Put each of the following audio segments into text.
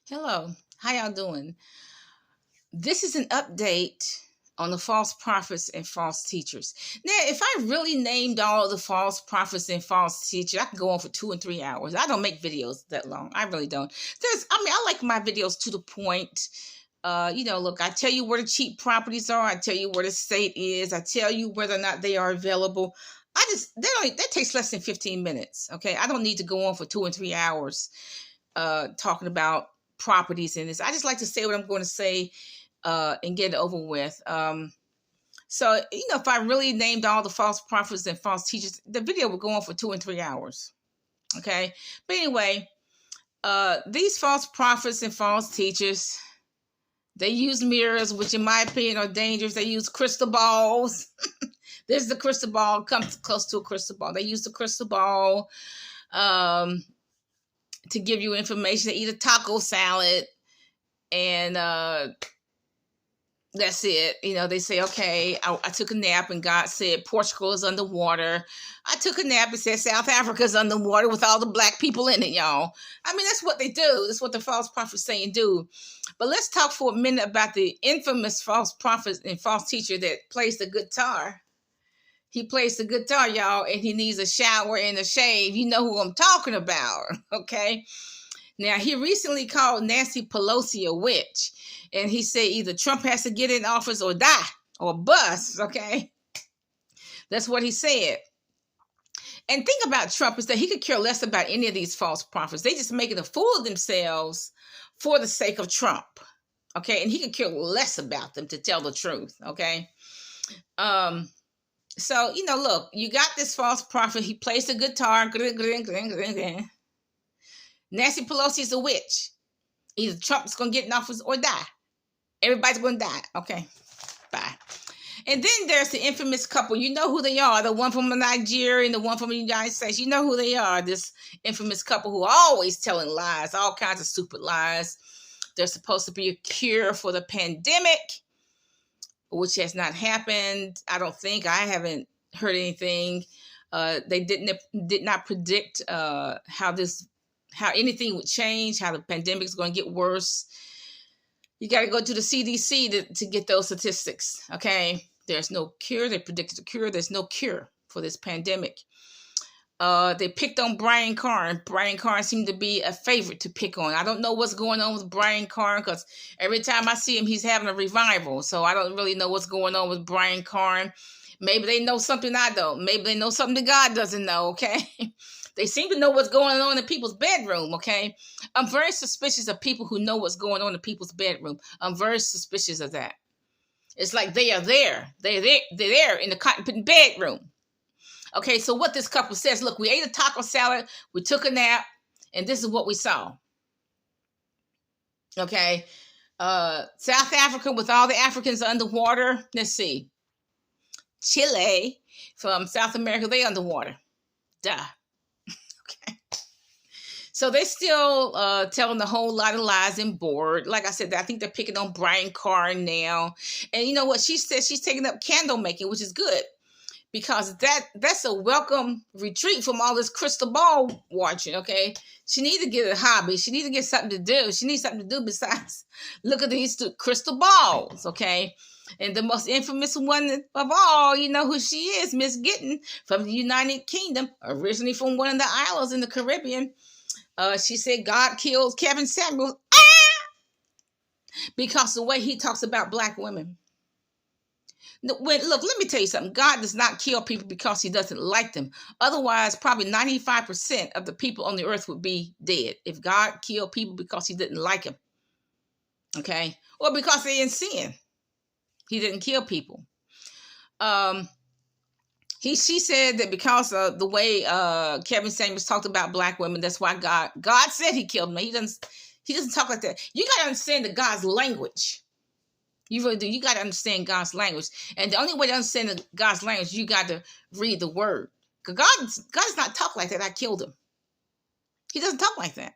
Hello, how y'all doing? This is an update on the false prophets and false teachers. Now, if I really named all the false prophets and false teachers, I can go on for 2 and 3 hours. I don't make videos that long. I really don't. I like my videos to the point. Look, I tell you where the cheap properties are. I tell you where the state is. I tell you whether or not they are available. That takes less than 15 minutes. Okay, I don't need to go on for 2 and 3 hours talking about properties in this. I just like to say what I'm going to say and get it over with. If I really named all the false prophets and false teachers, the video would go on for 2 and 3 hours. Okay. But anyway, these false prophets and false teachers, they use mirrors, which in my opinion are dangerous. They use crystal balls. This is the crystal ball, comes close to a crystal ball. They use the crystal ball to give you information. They eat a taco salad and that's it. They say, okay, I took a nap and God said Portugal is underwater. I took a nap and said South Africa is underwater with all the black people in it, y'all. I mean, that's what they do. That's what the false prophets say and do. But let's talk for a minute about the infamous false prophet and false teacher that plays the guitar. He plays the guitar, y'all, and he needs a shower and a shave. You know who I'm talking about, okay? Now, he recently called Nancy Pelosi a witch, and he said either Trump has to get in office or die or bust, okay? That's what he said. And think about Trump is that he could care less about any of these false prophets. They just making a fool of themselves for the sake of Trump, okay? And he could care less about them, to tell the truth, okay? Look, you got this false prophet. He plays the guitar. Nancy Pelosi is a witch. Either Trump's going to get in office or die. Everybody's going to die. Okay, bye. And then there's the infamous couple. You know who they are. The one from Nigeria and the one from the United States. You know who they are. This infamous couple who are always telling lies, all kinds of stupid lies. There's supposed to be a cure for the pandemic, which has not happened. I don't think. I haven't heard anything. They did not predict how anything would change, how the pandemic is going to get worse. You got to go to the CDC to get those statistics, okay? There's no cure. They predicted a cure. There's no cure for this pandemic. They picked on Brian Karn. Brian Karn seemed to be a favorite to pick on. I don't know what's going on with Brian Karn because every time I see him, he's having a revival. So I don't really know what's going on with Brian Karn. Maybe they know something I don't. Maybe they know something that God doesn't know, okay? They seem to know what's going on in people's bedroom, okay? I'm very suspicious of people who know what's going on in people's bedroom. I'm very suspicious of that. It's like they are there. They're there in the cotton picking bedroom. Okay, so what this couple says, look, we ate a taco salad, we took a nap, and this is what we saw. Okay, South Africa with all the Africans underwater. Let's see. Chile from South America, they underwater. Duh. Okay. So they're still telling a whole lot of lies and bored. Like I said, I think they're picking on Brian Karn now. And you know what? She said she's taking up candle making, which is good. Because that's a welcome retreat from all this crystal ball watching, okay? She needs to get a hobby. She needs to get something to do. She needs something to do besides look at these crystal balls, okay? And the most infamous one of all, you know who she is, Miss Gittin from the United Kingdom, originally from one of the islands in the Caribbean. She said God killed Kevin Samuels because the way he talks about black women. Look, let me tell you something. God does not kill people because he doesn't like them. Otherwise, probably 95% of the people on the earth would be dead if God killed people because he didn't like them. Okay? Or because they're in sin. He didn't kill people. She said that because of the way Kevin Samuels talked about black women, that's why God said he killed them. He doesn't talk like that. You got to understand the God's language. You really do. You got to understand God's language. And the only way to understand God's language, you got to read the word. Because God does not talk like that. I killed him. He doesn't talk like that.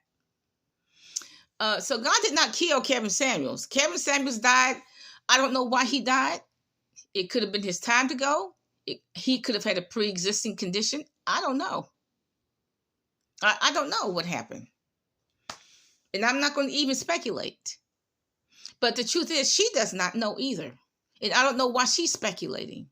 So God did not kill Kevin Samuels. Kevin Samuels died. I don't know why he died. It could have been his time to go. He could have had a pre-existing condition. I don't know. I don't know what happened. And I'm not going to even speculate. But the truth is, she does not know either. And I don't know why she's speculating.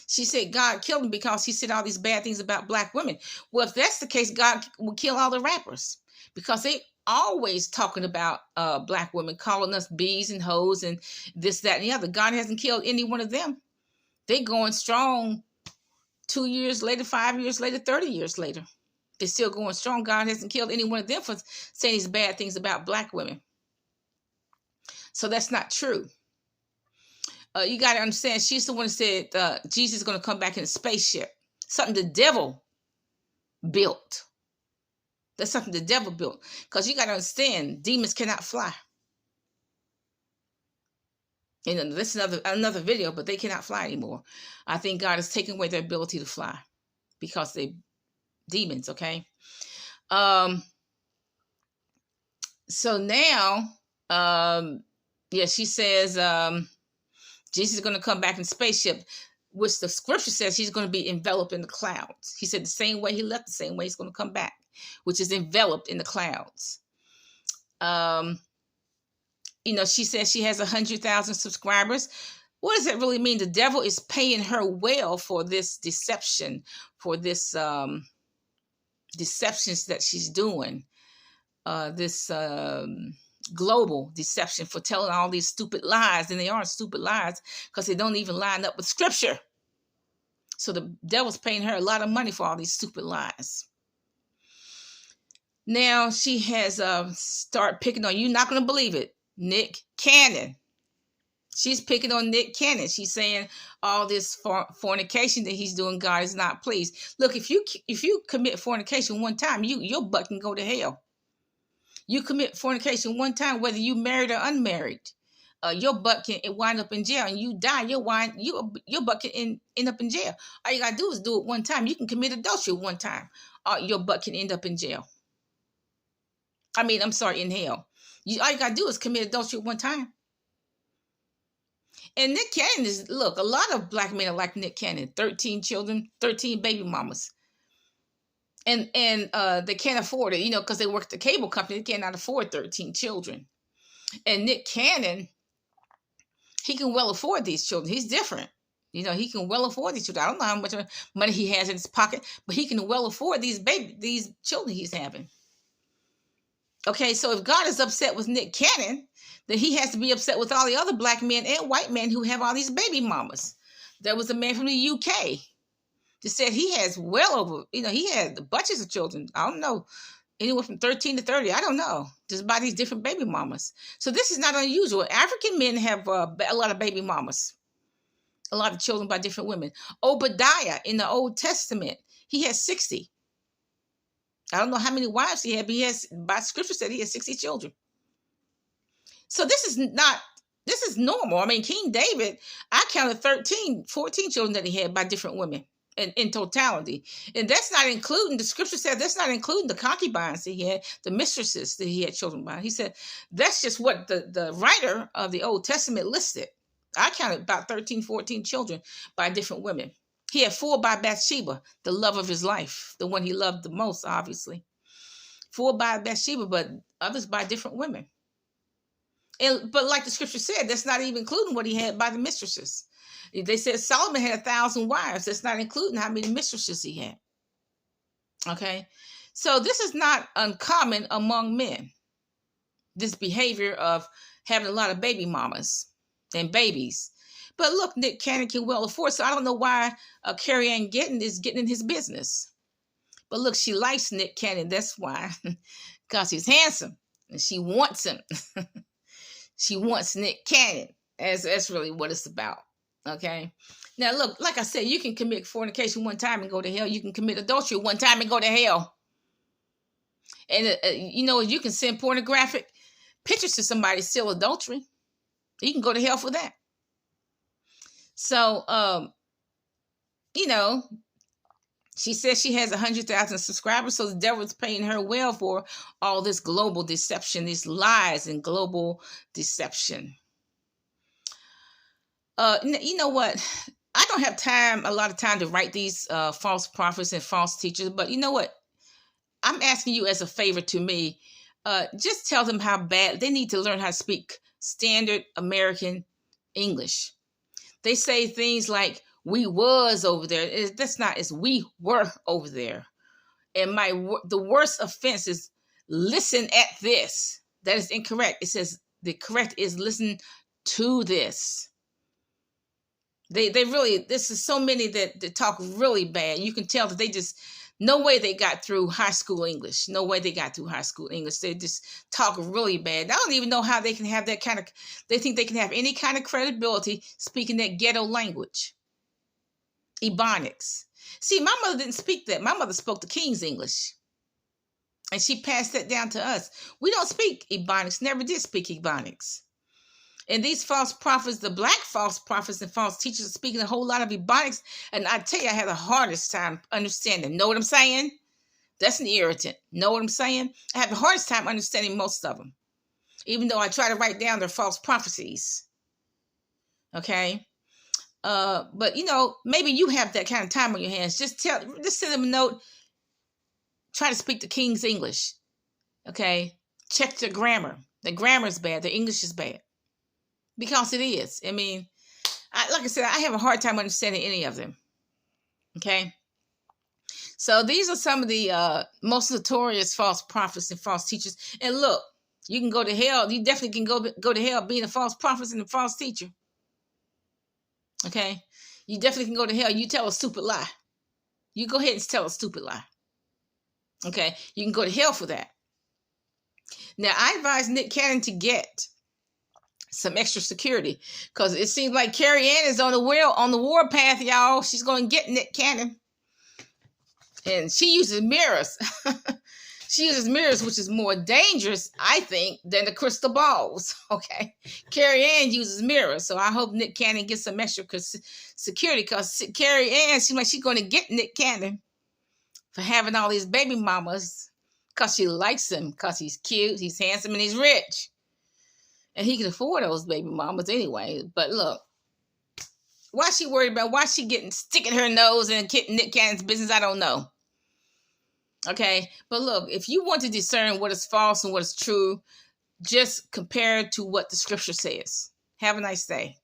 She said God killed him because he said all these bad things about black women. Well, if that's the case, God will kill all the rappers, because they always talking about black women, calling us bees and hoes and this, that, and the other. God hasn't killed any one of them. They going strong 2 years later, 5 years later, 30 years later. They're still going strong. God hasn't killed any one of them for saying these bad things about black women. So that's not true. You got to understand, she's the one that said Jesus is going to come back in a spaceship. Something the devil built. That's something the devil built. Because you got to understand, demons cannot fly. And this is another video, but they cannot fly anymore. I think God is taking away their ability to fly because they're demons, okay? So now, she says... Jesus is going to come back in spaceship, which the scripture says he's going to be enveloped in the clouds. He said the same way he left, the same way he's going to come back, which is enveloped in the clouds. She says she has 100,000 subscribers. What does that really mean? The devil is paying her well for this deception, for this deceptions that she's doing, this global deception, for telling all these stupid lies. And they aren't stupid lies because they don't even line up with scripture. So the devil's paying her a lot of money for all these stupid lies. Now she has started picking on, you're not going to believe it, Nick Cannon. She's picking on Nick Cannon. She's saying all this fornication that he's doing, God is not pleased. Look, if you commit fornication one time, your butt can go to hell. You commit fornication one time, whether you married or unmarried, your butt can wind up in jail, and you die. Your butt can end up in jail. All you gotta do is do it one time. You can commit adultery one time, your butt can end up in jail. In hell. All you gotta do is commit adultery one time. And Nick Cannon a lot of black men are like Nick Cannon. 13 children, 13 baby mamas. And they can't afford it, because they work at the cable company. They cannot afford 13 children. And Nick Cannon, he can well afford these children. He's different. He can well afford these children. I don't know how much money he has in his pocket, but he can well afford these children he's having. Okay, so if God is upset with Nick Cannon, then he has to be upset with all the other black men and white men who have all these baby mamas. There was a man from the UK that said he has well over, he had bunches of children. I don't know, anywhere from 13 to 30. I don't know, just by these different baby mamas. So this is not unusual. African men have a lot of baby mamas, a lot of children by different women. Obadiah in the Old Testament, he has 60. I don't know how many wives he had, but by scripture said he has 60 children. So this is normal. King David, I counted 14 children that he had by different women. In totality. And that's not including, the scripture said that's not including the concubines that he had, the mistresses that he had children by. He said that's just what the writer of the Old Testament listed. I counted about 13, 14 children by different women. He had 4 by Bathsheba, the love of his life, the one he loved the most, obviously. 4 by Bathsheba, but others by different women. But like the scripture said, that's not even including what he had by the mistresses. They said Solomon had 1,000 wives. That's not including how many mistresses he had. Okay. So this is not uncommon among men. This behavior of having a lot of baby mamas and babies. But look, Nick Cannon can well afford. So I don't know why Carrie Ann Gettin is getting in his business. But look, she likes Nick Cannon. That's why. Because he's handsome. And she wants him. She wants Nick Cannon. That's really what it's about. Okay. Now, look, like I said, you can commit fornication one time and go to hell. You can commit adultery one time and go to hell. And, you can send pornographic pictures to somebody, still adultery. You can go to hell for that. So, she says she has 100,000 subscribers. So the devil's paying her well for all this global deception, these lies and global deception. You know what? I don't have a lot of time to write these false prophets and false teachers, but you know what? I'm asking you as a favor to me. just tell them how bad they need to learn how to speak standard American English. They say things like "we was over there." That's not. It's "we were over there." And the worst offense is "listen at this." That is incorrect. It says the correct is "listen to this." They really, this is so many that talk really bad. You can tell that they just, no way they got through high school English. No way they got through high school English. They just talk really bad. I don't even know how they can have that kind of, they think they can have any kind of credibility speaking that ghetto language. Ebonics. See, my mother didn't speak that. My mother spoke the King's English. And she passed that down to us. We don't speak Ebonics, never did speak Ebonics. And these false prophets, the black false prophets and false teachers are speaking a whole lot of Ebonics. And I tell you, I had the hardest time understanding. Know what I'm saying? That's an irritant. Know what I'm saying? I have the hardest time understanding most of them. Even though I try to write down their false prophecies. Okay? But, you know, maybe you have that kind of time on your hands. Just send them a note. Try to speak the King's English. Okay? Check their grammar. The grammar is bad. The English is bad. Because it is. I mean, like I said, I have a hard time understanding any of them. Okay? So these are some of the most notorious false prophets and false teachers. And look, you can go to hell. You definitely can go to hell being a false prophet and a false teacher. Okay? You definitely can go to hell. You tell a stupid lie. You go ahead and tell a stupid lie. Okay? You can go to hell for that. Now, I advise Nick Cannon to get some extra security, because it seems like Carrie Ann is on the war path, y'all. She's going to get Nick Cannon, and she uses mirrors. She uses mirrors, which is more dangerous, I think, than the crystal balls. Okay, Carrie Ann uses mirrors, so I hope Nick Cannon gets some extra security, because Carrie Ann seems like she's going to get Nick Cannon for having all these baby mamas, because she likes him, because he's cute, he's handsome, and he's rich. And he can afford those baby mamas anyway. But look, why she worried about, why she sticking her nose in Nick Cannon's business, I don't know. Okay? But look, if you want to discern what is false and what is true, just compare it to what the scripture says. Have a nice day.